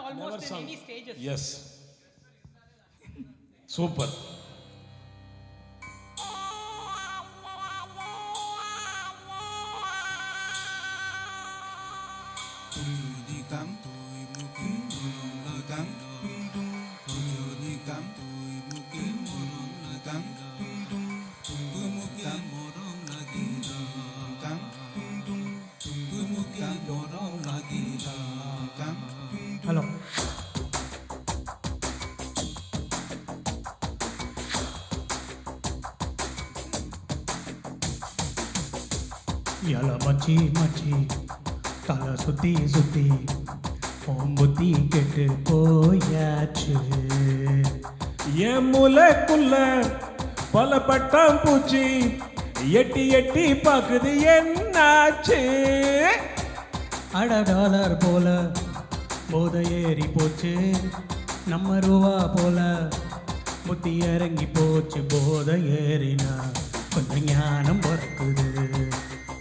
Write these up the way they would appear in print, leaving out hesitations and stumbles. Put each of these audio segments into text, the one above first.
almost in any stages. Yes. Super. Hello. எல மச்சி மச்சி தலை சுத்தி சுத்தி புத்தி கெட்டு போயாச்சு. என் மூளைக்குள்ள பல பட்டாம் பூச்சி எட்டி எட்டி பாக்குது என்னாச்சு. அட டாலர் போல போதை ஏறி போச்சு, நம்ம ரூபா போல புத்தி இறங்கி போச்சு. போதை ஏறினா கொஞ்சம் ஞானம் பறக்குது,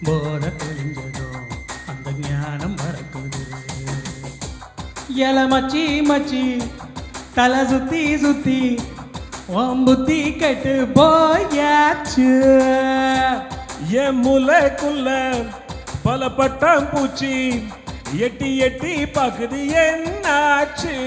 போதை தெளிஞ்சதும் அந்த ஞானம் பறக்குது. எல மச்சி மச்சி தலை சுத்தி சுத்தி புத்தி கெட்டு போயாச்சு. என் மூளைக்குள்ள பல பட்டாம் பூச்சி எட்டி எட்டி பாக்குது என்னாச்சு.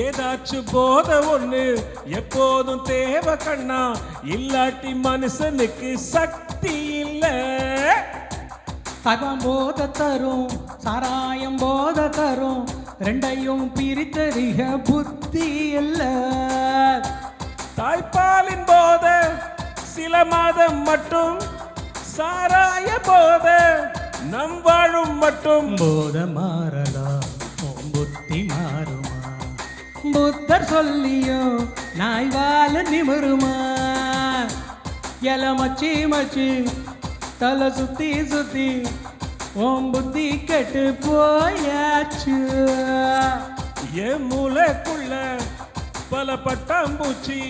ஏதாச்சும் போத ஒண்ணு எப்போதும் தேவை கண்ணா, இல்லாட்டி மனுஷனுக்கு சக்தி இல்ல. தகம் போத தரும் சாராயம் போத தரும், ரெண்டையும் பிரித்தறிக புத்தி இல்ல. தாய்ப்பாலின் போத சில மாதம் மட்டும், சாராய போத நம் வாழும் மட்டும். போத மாறலாம் புத்தி மாறுமா, புத்தர் சொல்லியோ நாய் வாழ நிமிருமா. எல மச்சி மச்சி தலை சுத்தி சுத்தி புத்தி கெட்டு போயாச்சு. என் மூளைக்குள்ள பல பட்டாம்பூச்சி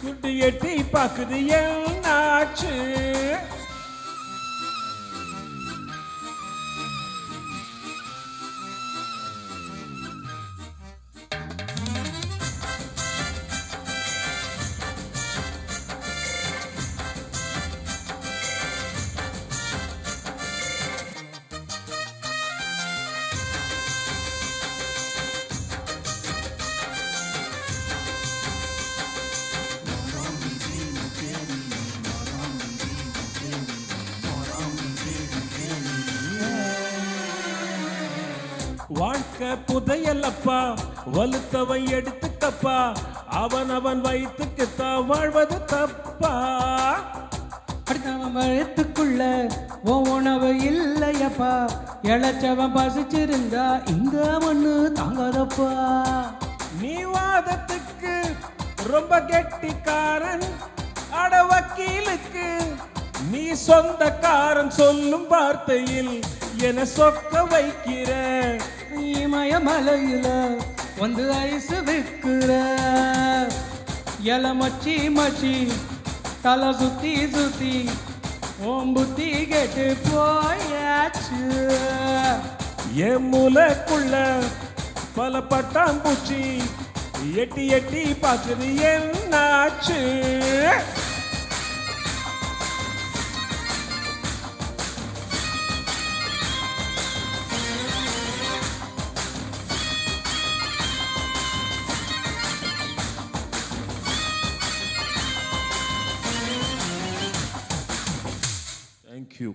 குட்டி எட்டி பாக்குது என்னாச்சு. வாழ்க்கை புதையல்லப்பா, வலுத்தவன் எடுத்துக்கப்பா, அவன் அவன் வயிற்றுக்குத்தான் வாழ்வது தப்பா. அடுத்தவன் வயிற்றுக்குள்ள உணவு இல்லையப்பா, இழைச்சவன் பசிச்சிருந்தா இந்த மண்ணு தாங்காதப்பா. நீ வாதத்துக்கு ரொம்ப கெட்டிக்காரன், அட வக்கீலுக்கு நீ சொந்தக்காரன். சொல்லும் வார்த்தையில் என சொக்க வைக்கிற, இமய மலையில வந்து ஐசு விற்கிற. எல மச்சி மச்சி தலை சுத்தி சுத்தி புத்தி கெட்டு போயாச்சு. என் மூளைக்குள்ள பல பட்டாம்பூச்சி எட்டி எட்டி பாக்குது என்னாச்சு. Thank you.